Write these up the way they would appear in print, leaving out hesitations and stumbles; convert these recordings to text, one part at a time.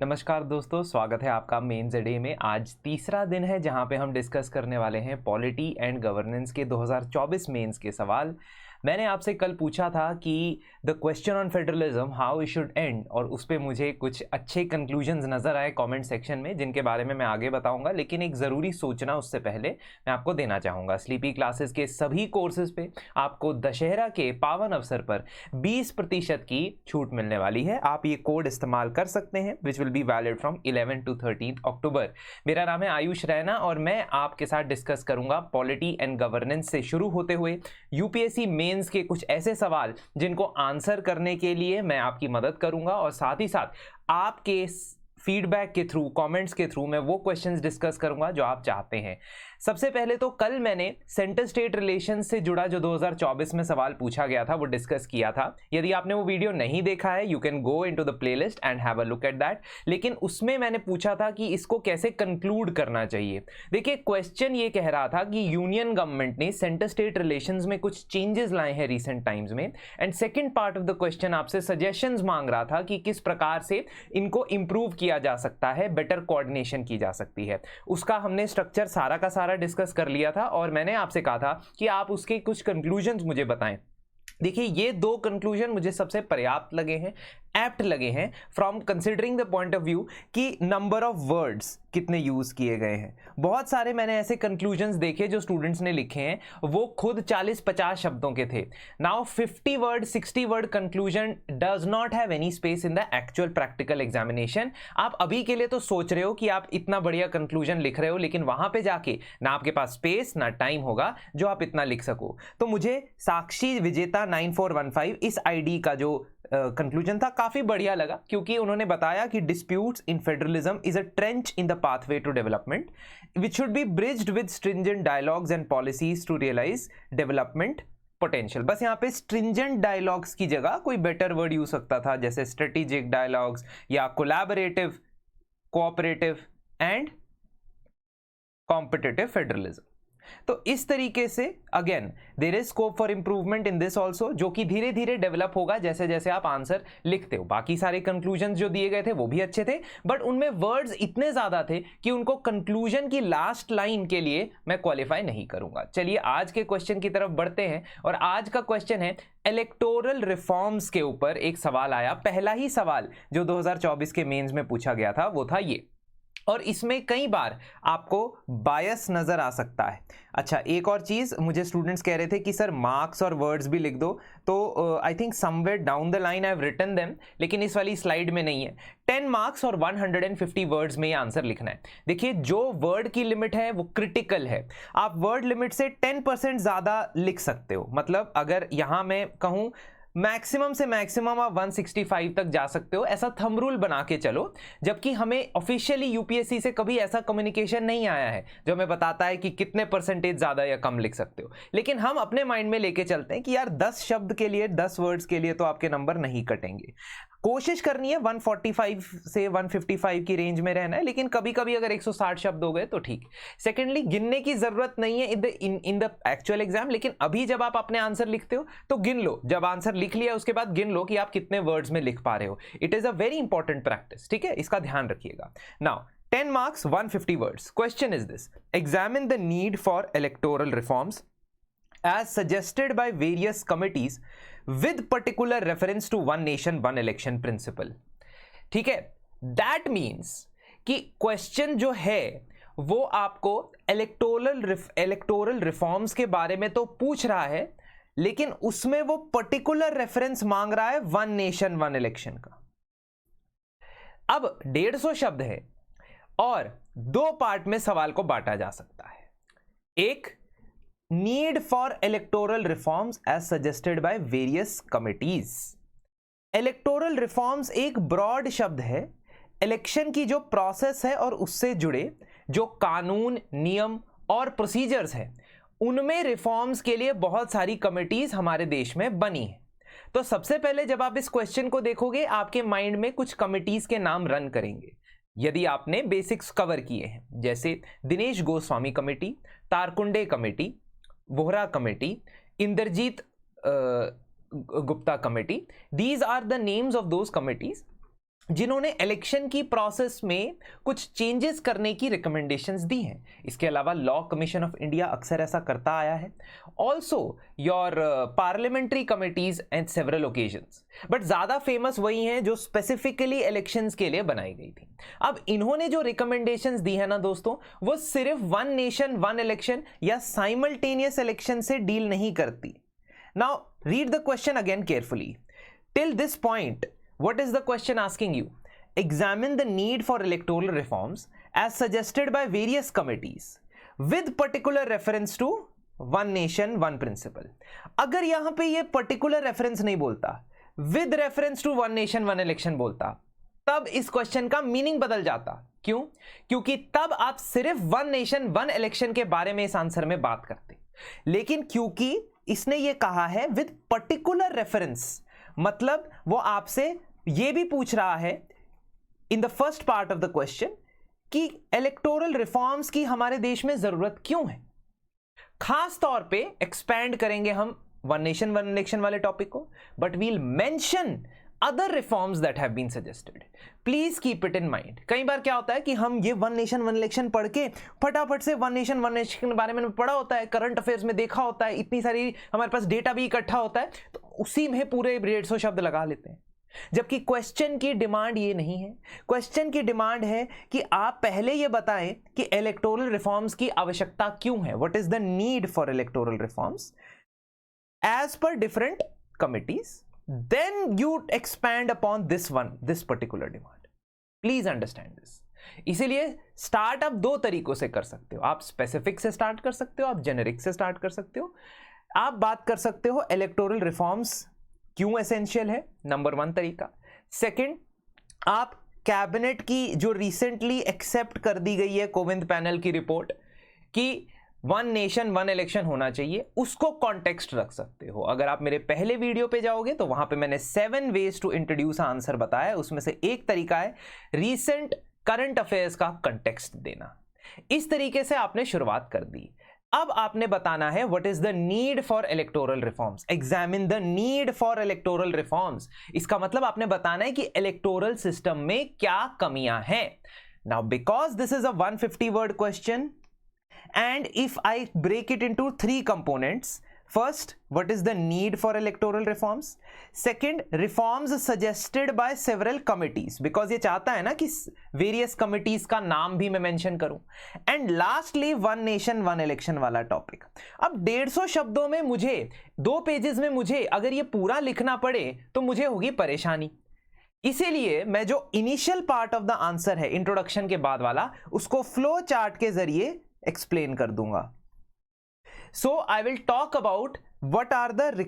नमस्कार दोस्तों, स्वागत है आपका मेंस डे में। आज तीसरा दिन है जहां पे हम डिस्कस करने वाले हैं पॉलिटी एंड गवर्नेंस के 2024 मेंस के सवाल। मैंने आपसे कल पूछा था कि the question on federalism how it should and, और उस पर मुझे कुछ अच्छे कंक्लूजन्स नज़र आए कमेंट सेक्शन में, जिनके बारे में मैं आगे बताऊंगा। लेकिन एक ज़रूरी सूचना उससे पहले मैं आपको देना चाहूँगा। स्लीपी क्लासेस के सभी कोर्सेज पे आपको दशहरा के पावन अवसर पर 20% की छूट मिलने वाली है। आप ये कोड इस्तेमाल कर सकते हैं, which will be valid from 11 to 13 अक्टूबर। मेरा नाम है आयुष रैना और मैं आपके साथ डिस्कस करूंगा पॉलिटी एंड गवर्नेंस से शुरू होते हुए यूपीएससी मेंस के कुछ ऐसे सवाल जिनको आंसर करने के लिए मैं आपकी मदद करूंगा, और साथ ही साथ आपके फीडबैक के थ्रू, कमेंट्स के थ्रू मैं वो क्वेश्चंस डिस्कस करूंगा जो आप चाहते हैं। सबसे पहले तो कल मैंने सेंटर स्टेट रिलेशन से जुड़ा जो 2024 में सवाल पूछा गया था वो डिस्कस किया था। यदि आपने वो वीडियो नहीं देखा है, you can go into the playlist and have a look at that. लेकिन उसमें मैंने पूछा था कि इसको कैसे कंक्लूड करना चाहिए। देखिए, क्वेश्चन ये कह रहा था कि यूनियन गवर्नमेंट ने सेंटर स्टेट रिलेशंस में कुछ चेंजेस लाए हैं रिसेंट टाइम्स में, and second part of the question आपसे सजेशंस मांग रहा था कि किस प्रकार से इनको इंप्रूव किया जा सकता है, बेटर कोऑर्डिनेशन की जा सकती है। उसका हमने स्ट्रक्चर सारा का सारा डिस्कस कर लिया था, और मैंने आपसे कहा था कि आप उसके कुछ कंक्लूजन्स मुझे बताएं। देखिए, ये दो कंक्लूजन मुझे सबसे पर्याप्त लगे हैं, एप्ट लगे हैं, from considering the point of view कि नंबर ऑफ वर्ड्स कितने यूज किए गए हैं। बहुत सारे मैंने ऐसे कंक्लूजन्स देखे जो स्टूडेंट्स ने लिखे हैं, वो खुद 40-50 शब्दों के थे। Now 50 word 60 word conclusion does not have any space in the actual practical examination. आप अभी के लिए तो सोच रहे हो कि आप इतना बढ़िया कंक्लूजन लिख रहे हो, लेकिन वहां पे जाके ना आपके पास स्पेस ना टाइम होगा जो आप इतना लिख सको। तो मुझे साक्षी विजेता 9415 इस आईडी का जो कंक्लूजन था काफी बढ़िया लगा, क्योंकि उन्होंने बताया कि disputes in federalism is a trench in the pathway to development which should be bridged with stringent dialogues and policies to realise development potential. बस यहाँ पे स्ट्रिंजेंट डायलॉग्स की जगह कोई बेटर वर्ड यूज सकता था, जैसे स्ट्रेटेजिक डायलॉग्स या collaborative, cooperative and competitive federalism. तो इस तरीके से again there is scope for improvement in this also, जो कि धीरे धीरे डेवलप होगा जैसे जैसे आप आंसर लिखते हो। बाकी सारे कंक्लूजन जो दिए गए थे वो भी अच्छे थे, बट उनमें वर्ड्स इतने ज्यादा थे कि उनको कंक्लूजन की लास्ट लाइन के लिए मैं क्वालिफाई नहीं करूंगा। चलिए आज के क्वेश्चन की तरफ बढ़ते हैं, और आज का क्वेश्चन है इलेक्टोरल रिफॉर्म्स के ऊपर एक सवाल आया। पहला ही सवाल जो 2024 के मेंस में पूछा गया था वो था ये, और इसमें कई बार आपको बायस नजर आ सकता है। अच्छा, एक और चीज, मुझे स्टूडेंट्स कह रहे थे कि सर मार्क्स और वर्ड्स भी लिख दो, तो I think somewhere down the line I have written them, लेकिन इस वाली स्लाइड में नहीं है। 10 मार्क्स और 150 वर्ड्स में ये आंसर लिखना है। देखिए, जो वर्ड की लिमिट है वो क्रिटिकल है। आप वर्ड लिमिट से 10% ज्यादा लिख सकते हो। मतलब अगर यहां मैं कहूं मैक्सिमम से मैक्सिमम आप 165 तक जा सकते हो, ऐसा थंब रूल बना के चलो। जबकि हमें ऑफिशियली यूपीएससी से कभी ऐसा कम्युनिकेशन नहीं आया है जो हमें बताता है कि कितने परसेंटेज ज्यादा या कम लिख सकते हो। लेकिन हम अपने माइंड में लेके चलते हैं कि यार 10 शब्द के लिए, 10 वर्ड्स के लिए तो आपके नंबर नहीं कटेंगे। कोशिश करनी है 145 से 155 की रेंज में रहना है, लेकिन कभी कभी अगर 160 शब्द हो गए तो ठीक। सेकेंडली, गिनने की जरूरत नहीं है इन द एक्चुअल एग्जाम, लेकिन अभी जब आप अपने आंसर लिखते हो तो गिन लो। जब आंसर लिख लिया उसके बाद गिन लो कि आप कितने वर्ड्स में लिख पा रहे हो। It is a very important practice, ठीक है, इसका ध्यान रखिएगा। Now 10 marks 150 words. Question is this: examine the need for electoral reforms as suggested by various committees with particular reference to one nation one election principle. ठीक है, that means कि question जो है वो आपको इलेक्टोरल रिफॉर्म्स के बारे में तो पूछ रहा है, लेकिन उसमें वो पर्टिकुलर रेफरेंस मांग रहा है वन नेशन वन इलेक्शन का। अब 150 शब्द है और 2 पार्ट में सवाल को बांटा जा सकता है। एक, need for electoral reforms as suggested by various committees. Electoral reforms एक ब्रॉड शब्द है। इलेक्शन की जो प्रोसेस है और उससे जुड़े जो कानून, नियम और प्रोसीजर्स है, उनमें रिफॉर्म्स के लिए बहुत सारी कमिटीज हमारे देश में बनी है। तो सबसे पहले जब आप इस क्वेश्चन को देखोगे, आपके माइंड में कुछ कमिटीज के नाम रन करेंगे यदि आपने बेसिक्स कवर किए हैं, जैसे Dinesh Goswami committee, Tarkunde committee, Vohra committee, Indrajit Gupta committee. These are the names of those committees जिन्होंने इलेक्शन की प्रोसेस में कुछ चेंजेस करने की रिकमेंडेशंस दी हैं। इसके अलावा लॉ कमीशन ऑफ इंडिया अक्सर ऐसा करता आया है, also your parliamentary committees and several occasions, but ज़्यादा फेमस वही हैं जो स्पेसिफिकली इलेक्शंस के लिए बनाई गई थी। अब इन्होंने जो रिकमेंडेशंस दी है ना दोस्तों, वो सिर्फ वन नेशन वन इलेक्शन या साइमल्टेनियस इलेक्शन से डील नहीं करती। Now read the question again carefully. Till this point, what is the question asking you? Examine the need for electoral reforms as suggested by various committees with particular reference to one nation one principle. अगर यहां पे ये particular reference नहीं बोलता, with reference to one nation one election बोलता, तब इस question का मीनिंग बदल जाता। क्यों? क्योंकि तब आप सिर्फ वन नेशन वन इलेक्शन के बारे में इस आंसर में बात करते। लेकिन क्योंकि इसने ये कहा है विद पर्टिकुलर रेफरेंस, मतलब वो आपसे ये भी पूछ रहा है in the first part of the question कि इलेक्टोरल रिफॉर्म्स की हमारे देश में जरूरत क्यों है। खास तौर पे एक्सपैंड करेंगे हम वन नेशन वन इलेक्शन वाले टॉपिक को, but we'll mention other reforms that have been suggested. Please keep it in mind. कई बार क्या होता है कि हम ये वन नेशन वन इलेक्शन पढ़ के फटाफट से वन नेशन वन इलेक्शन के बारे में पढ़ा होता है, करंट अफेयर्स में देखा होता है, इतनी सारी हमारे पास डेटा भी इकट्ठा होता है, तो उसी में पूरे 150 शब्द लगा लेते हैं। जबकि क्वेश्चन की डिमांड ये नहीं है। क्वेश्चन की डिमांड है कि आप पहले ये बताएं कि इलेक्टोरल रिफॉर्म्स की आवश्यकता क्यों है, what is the need for electoral reforms as per different committees, then you expand upon this particular demand. Please understand this. इसीलिए स्टार्ट आप दो तरीकों से कर सकते हो। आप स्पेसिफिक से स्टार्ट कर सकते हो, आप जेनेरिक से स्टार्ट कर सकते हो। आप बात कर सकते हो इलेक्टोरल रिफॉर्म्स क्यों एसेंशियल है, नंबर 1 तरीका। सेकंड, आप कैबिनेट की जो रिसेंटली एक्सेप्ट कर दी गई है कोविंद पैनल की रिपोर्ट कि वन नेशन वन इलेक्शन होना चाहिए, उसको कॉन्टेक्स्ट रख सकते हो। अगर आप मेरे पहले वीडियो पे जाओगे तो वहां पे मैंने 7 वेज टू इंट्रोड्यूस आंसर बताया, उसमें से एक तरीका है रीसेंट करंट अफेयर्स का कंटेक्स्ट देना। इस तरीके से आपने शुरुआत कर दी। अब आपने बताना है what is the need for electoral reforms. Examine the need for electoral reforms. इसका मतलब आपने बताना है कि इलेक्टोरल सिस्टम में क्या कमियां हैं। Now because this is a 150 word question and if I break it into 3 components, first, what is the need for electoral reforms? Second, reforms suggested by several committees, because ये चाहता है ना कि various committees का नाम भी मैं mention करूं, and lastly one nation one election वाला topic। अब 150 शब्दों में मुझे 2 पेजेस में मुझे अगर ये पूरा लिखना पड़े तो मुझे होगी परेशानी। इसीलिए मैं जो initial part of the answer है इंट्रोडक्शन के बाद वाला, उसको फ्लो चार्ट के जरिए एक्सप्लेन कर दूंगा। So I will talk about what are the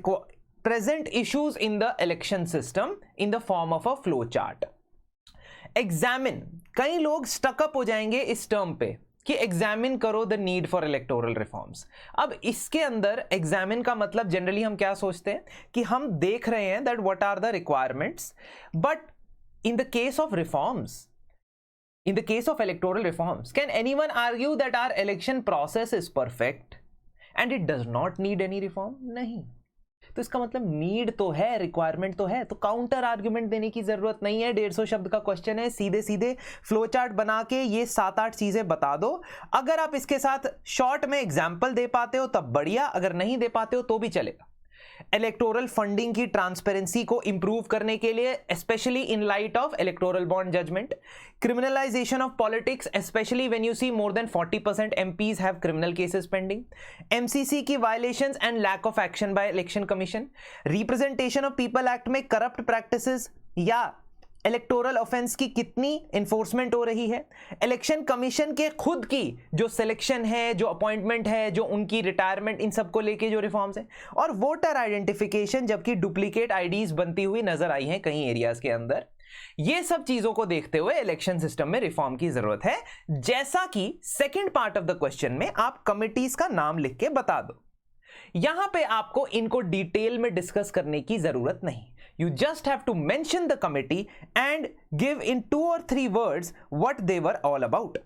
present issues in the election system in the form of a flow chart. Examine, कई लोग स्टकअप हो जाएंगे इस टर्म पे कि एग्जामिन करो the need for electoral reforms. अब इसके अंदर एग्जामिन का मतलब जनरली हम क्या सोचते हैं कि हम देख रहे हैं that what are the requirements, but in the case of reforms, in the case of electoral reforms, can anyone argue that our election process is perfect and it does not need any reform? नहीं। तो इसका मतलब need तो है, requirement तो है, तो counter argument देने की जरूरत नहीं है। 150 शब्द का क्वेश्चन है, सीधे सीधे फ्लो चार्ट बना के ये 7-8 चीजें बता दो। अगर आप इसके साथ शॉर्ट में एग्जाम्पल दे पाते हो तब बढ़िया, अगर नहीं दे पाते हो तो भी चलेगा। इलेक्टोरल फंडिंग की ट्रांसपेरेंसी को इंप्रूव करने के लिए, specially in light of electoral bond judgement, criminalization of politics, especially when you see more than 40% MPs have criminal cases pending, MCC की violations and lack of action by Election Commission, Representation of People Act में corrupt practices या electoral offence की कितनी enforcement हो रही है, election commission के खुद की जो सिलेक्शन है, जो अपॉइंटमेंट है, जो उनकी रिटायरमेंट, इन सब को लेके जो रिफॉर्म्स हैं, और वोटर आइडेंटिफिकेशन जबकि डुप्लीकेट आईडीज बनती हुई नजर आई हैं कई एरियाज के अंदर। ये सब चीजों को देखते हुए इलेक्शन सिस्टम में रिफॉर्म की जरूरत है, जैसा कि second part of the question में आप कमिटीज का नाम लिख के बता दो। यहां पे आपको इनको डिटेल में डिस्कस करने की जरूरत नहीं। You just have to mention the committee and give in 2 or 3 words what they were all about.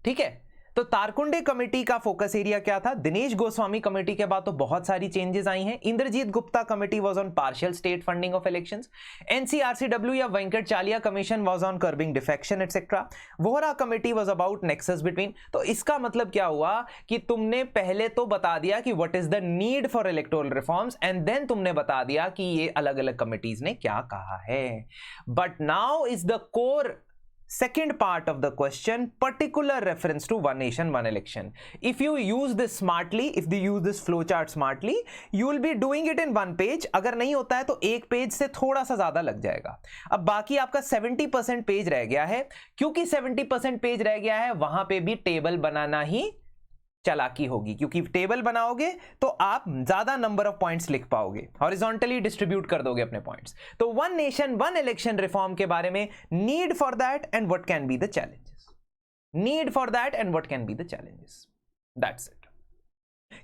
ठीक है? तो तारकुंडे कमेटी का फोकस एरिया क्या था? दिनेश गोस्वामी कमेटी के बाद तो बहुत सारी चेंजेस आई हैं। Indrajit Gupta committee was on partial state funding of elections. NCRCW या Venkatachaliah commission was on curbing defection etcetera. Vohra committee was about nexus between. तो इसका मतलब क्या हुआ कि तुमने पहले तो बता दिया कि what is the need for electoral reforms and then तुमने बता दिया कि ये अलग अलग कमिटीज ने क्या कहा है। But now is the core second part of the question, particular reference to one nation one election. If you use this smartly, if you use this flowchart smartly, you will be doing it in one page. अगर नहीं होता है तो एक page से थोड़ा सा ज्यादा लग जाएगा। अब बाकी आपका 70% पेज रह गया है। क्योंकि 70% पेज रह गया है, वहां पे भी टेबल बनाना ही चालाकी होगी, क्योंकि टेबल बनाओगे तो आप ज्यादा नंबर ऑफ पॉइंट्स लिख पाओगे, हॉरिजॉन्टली डिस्ट्रीब्यूट कर दोगे अपने पॉइंट्स। तो one nation one election reform के बारे में, need for that and what can be the challenges, need for that and what can be the challenges, that's it.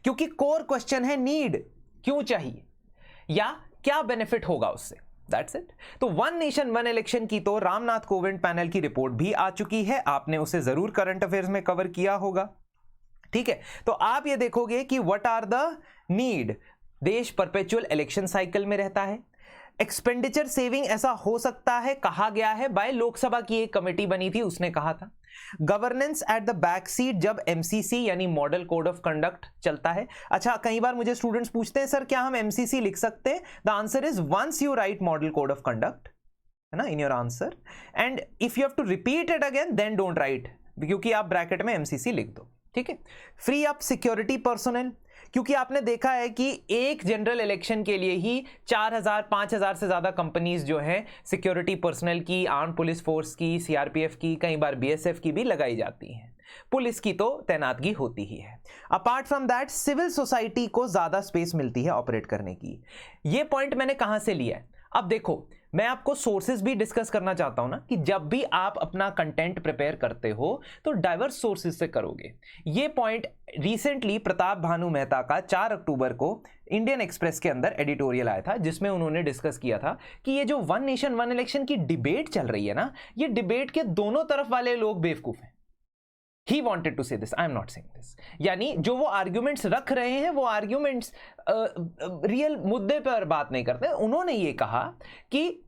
क्योंकि कोर क्वेश्चन है नीड, क्यों चाहिए या क्या बेनिफिट होगा उससे, दैट्स इट। तो वन नेशन वन इलेक्शन की तो रामनाथ कोविंद पैनल की रिपोर्ट भी आ चुकी है, आपने उसे जरूर करंट अफेयर्स में कवर किया होगा, ठीक है। तो आप ये देखोगे कि व्हाट आर द नीड। देश परपेचुअल इलेक्शन साइकिल में रहता है। एक्सपेंडिचर सेविंग ऐसा हो सकता है, कहा गया है बाय लोकसभा की एक कमेटी बनी थी, उसने कहा था। Governance at the back seat जब एमसीसी यानी मॉडल कोड ऑफ कंडक्ट चलता है। अच्छा, कई बार मुझे स्टूडेंट्स पूछते हैं सर क्या हम एमसीसी लिख सकते हैं? The answer is once you write model code of conduct, है ना, in your answer, and if you have to repeat it again then don't write, क्योंकि आप ब्रैकेट में एमसीसी लिख दो, ठीक है। फ्री अप सिक्योरिटी पर्सनल, क्योंकि आपने देखा है कि एक जनरल इलेक्शन के लिए ही 4000 5000 से ज्यादा कंपनीज जो हैं सिक्योरिटी पर्सनल की, आर्म पुलिस फोर्स की, सीआरपीएफ की, कई बार बीएसएफ की भी लगाई जाती हैं। पुलिस की तो तैनातगी होती ही है। Apart from that civil society को ज्यादा स्पेस मिलती है ऑपरेट करने की। ये पॉइंट मैंने कहां से लिया है? अब देखो, मैं आपको सोर्सेज भी डिस्कस करना चाहता हूं ना, कि जब भी आप अपना कंटेंट प्रिपेयर करते हो तो डाइवर्स सोर्सेज से करोगे। ये पॉइंट रिसेंटली प्रताप भानु मेहता का 4 अक्टूबर को इंडियन एक्सप्रेस के अंदर एडिटोरियल आया था, जिसमें उन्होंने डिस्कस किया था कि ये जो वन नेशन वन इलेक्शन की डिबेट चल रही है ना, ये डिबेट के दोनों तरफ वाले लोग बेवकूफ हैं। He wanted to say this, I am not saying this। यानी जो वो आर्ग्यूमेंट्स रख रहे हैं वो आर्ग्यूमेंट्स रियल मुद्दे पर बात नहीं करते। उन्होंने ये कहा कि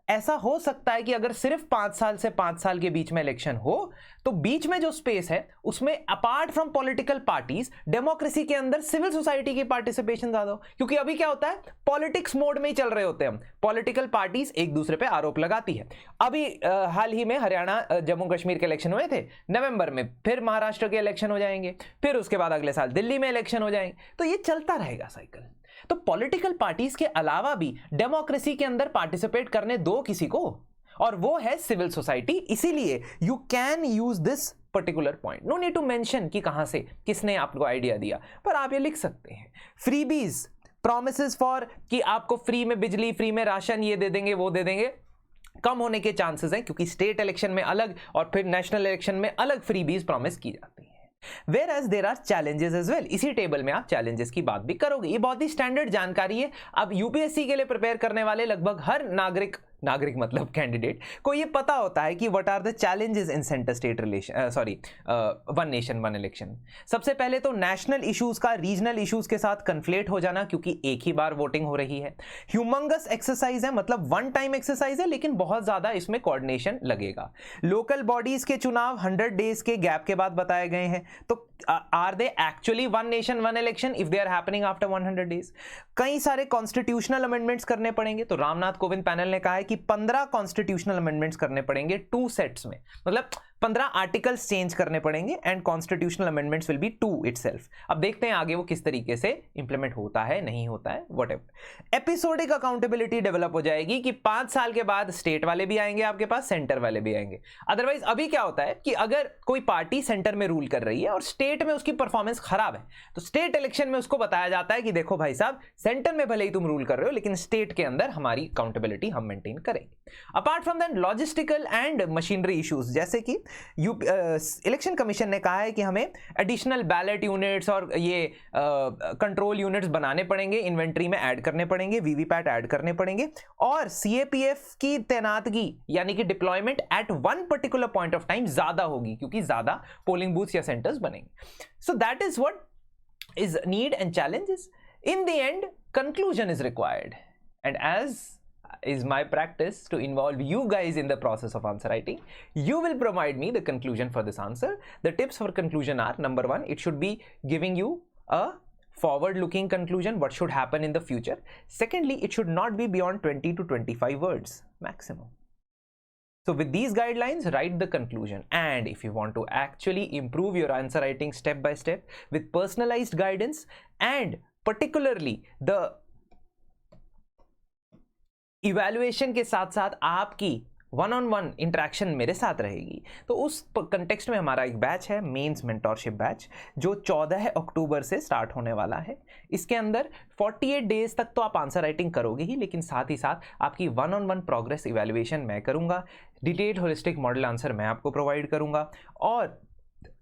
ऐसा हो सकता है कि अगर सिर्फ 5 साल से 5 साल के बीच में इलेक्शन हो तो बीच में जो स्पेस है उसमें apart from political parties democracy के अंदर सिविल सोसाइटी की पार्टिसिपेशन ज्यादा हो। क्योंकि अभी क्या होता है, पॉलिटिक्स मोड में ही चल रहे होते हैं हम, पॉलिटिकल पार्टीज एक दूसरे पे आरोप लगाती है। अभी हाल ही में हरियाणा जम्मू कश्मीर के इलेक्शन हुए थे नवंबर में, फिर महाराष्ट्र के इलेक्शन हो जाएंगे, फिर उसके बाद अगले साल दिल्ली में इलेक्शन हो जाएंगे, तो ये चलता रहेगा साइकिल। तो पॉलिटिकल पार्टीज के अलावा भी डेमोक्रेसी के अंदर पार्टिसिपेट करने दो किसी को, और वो है सिविल सोसाइटी। इसीलिए you can use this particular point, no need to mention कि कहां से किसने आपको आइडिया दिया, पर आप ये लिख सकते हैं। फ्रीबीज, प्रॉमिसेस फॉर कि आपको फ्री में बिजली, फ्री में राशन, ये दे देंगे वो दे देंगे, कम होने के चांसेस हैं, क्योंकि स्टेट इलेक्शन में अलग और फिर नेशनल इलेक्शन में अलग फ्रीबीज प्रॉमिस की जाती है। Whereas there are challenges as well, इसी टेबल में आप चैलेंजेस की बात भी करोगे। ये बहुत ही स्टैंडर्ड जानकारी है। अब यूपीएससी के लिए प्रिपेयर करने वाले लगभग हर नागरिक मतलब कैंडिडेट को ये पता होता है कि what are the challenges in centre state relation, one nation one election. सबसे पहले तो नेशनल इश्यूज का रीजनल इश्यूज के साथ कन्फ्लेट हो जाना, क्योंकि एक ही बार वोटिंग हो रही है। ह्यूमंगस एक्सरसाइज है, मतलब वन टाइम एक्सरसाइज है, लेकिन बहुत ज्यादा इसमें कोऑर्डिनेशन लगेगा। लोकल बॉडीज के चुनाव 100 डेज के गैप के बाद बताए गए हैं, तो are they actually one nation one election if they are happening after 100 days? कई सारे कॉन्स्टिट्यूशनल अमेंडमेंट्स करने पड़ेंगे, तो रामनाथ कोविंद पैनल ने कहा है कि 15 कॉन्स्टिट्यूशनल अमेंडमेंट्स करने पड़ेंगे 2 सेट्स में, मतलब 15 आर्टिकल्स चेंज करने पड़ेंगे and constitutional amendments will be 2 itself. अब देखते हैं आगे वो किस तरीके से इंप्लीमेंट होता है, नहीं होता है, व्हाटएवर। एपिसोडिक अकाउंटेबिलिटी डेवलप हो जाएगी कि 5 साल के बाद स्टेट वाले भी आएंगे आपके पास, सेंटर वाले भी आएंगे। अदरवाइज अभी क्या होता है कि अगर कोई पार्टी सेंटर में रूल कर रही है और स्टेट में उसकी परफॉर्मेंस खराब है, तो स्टेट इलेक्शन में उसको बताया जाता है कि देखो भाई साहब, सेंटर में भले ही तुम रूल कर रहे हो लेकिन स्टेट के अंदर हमारी अकाउंटेबिलिटी हम मेंटेन करेंगे। Apart from that logistical and machinery issues, जैसे कि इलेक्शन कमीशन ने कहा है कि हमें एडिशनल बैलेट यूनिट्स और ये कंट्रोल यूनिट्स बनाने पड़ेंगे, इन्वेंट्री में ऐड करने पड़ेंगे, वीवीपैट ऐड करने पड़ेंगे, और सीएपीएफ की तैनातगी यानी कि deployment at one particular point of time ज्यादा होगी क्योंकि ज्यादा पोलिंग बूथ्स या सेंटर्स बनेंगे. So that is what is need and challenges. In the end, conclusion is required, and as is my practice to involve you guys in the process of answer writing, you will provide me the conclusion for this answer. The tips for conclusion are: number one, it should be giving you a forward looking conclusion, what should happen in the future. Secondly, it should not be beyond 20 to 25 words maximum. So with these guidelines, write the conclusion. And if you want to actually improve your answer writing step by step with personalized guidance, and particularly the evaluation के साथ साथ आपकी वन-on-one interaction मेरे साथ रहेगी, तो उस context में हमारा एक बैच है, मेंस मेंटोरशिप बैच, जो 14 अक्टूबर से स्टार्ट होने वाला है. इसके अंदर 48 डेज तक तो आप आंसर राइटिंग करोगे ही, लेकिन साथ ही साथ आपकी वन-on-one प्रोग्रेस इवैल्यूएशन मैं करूंगा, डिटेल्ड होलिस्टिक मॉडल आंसर मैं आपको प्रोवाइड करूंगा, और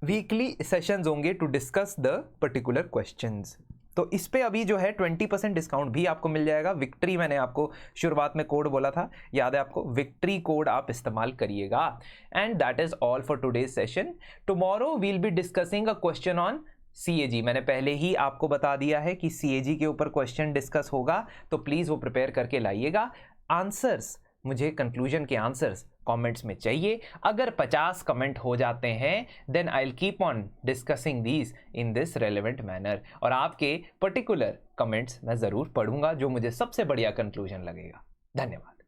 वीकली सेशंस होंगे to discuss the particular questions. तो इस पे अभी जो है 20% डिस्काउंट भी आपको मिल जाएगा. विक्ट्री मैंने आपको शुरुआत में कोड बोला था, याद है आपको, विक्ट्री कोड आप इस्तेमाल करिएगा. And that is all for today's session. Tomorrow we'll be discussing a question on CAG. मैंने पहले ही आपको बता दिया है कि CAG के ऊपर क्वेश्चन डिस्कस होगा, तो प्लीज़ वो प्रिपेयर करके लाइएगा. आंसर्स, मुझे कंक्लूजन के आंसर्स कमेंट्स में चाहिए. अगर 50 कमेंट हो जाते हैं then I will keep on discussing these in this relevant manner, और आपके पर्टिकुलर कमेंट्स मैं ज़रूर पढ़ूंगा जो मुझे सबसे बढ़िया कंक्लूजन लगेगा. धन्यवाद.